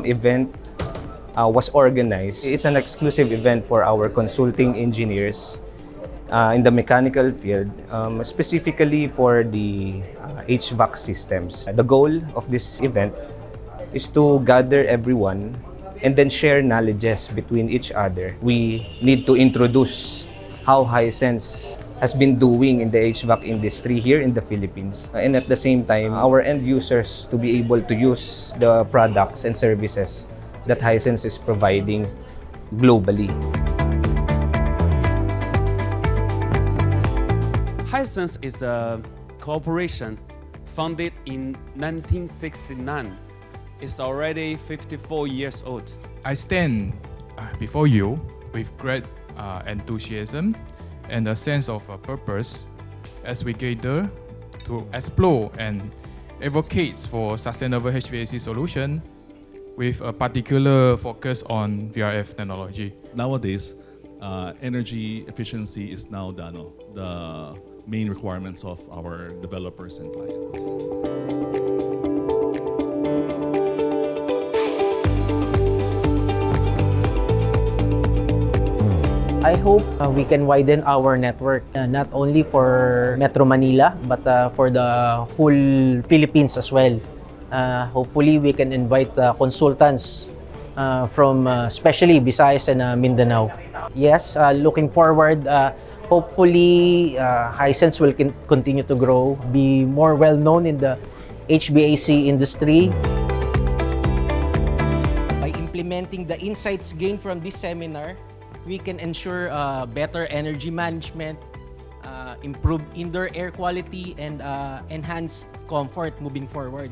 event was organized. It's an exclusive event for our consulting engineers in the mechanical field, specifically for the HVAC systems. The goal of this event is to gather everyone and then share knowledges between each other. We need to introduce how Hisense has been doing in the HVAC industry here in the Philippines. And at the same time, our end users to be able to use the products and services that Hisense is providing globally. Hisense is a corporation founded in 1969. It's already 54 years old. I stand before you with great enthusiasm and a sense of purpose as we gather to explore and advocate for sustainable HVAC solution with a particular focus on VRF technology. Nowadays, energy efficiency is now the main requirements of our developers and clients. I hope we can widen our network, not only for Metro Manila, but for the whole Philippines as well. Hopefully, we can invite consultants from especially Visayas and Mindanao. Yes, looking forward, hopefully Hisense will continue to grow, be more well-known in the HVAC industry. By implementing the insights gained from this seminar, we can ensure better energy management, improved indoor air quality, and enhanced comfort moving forward.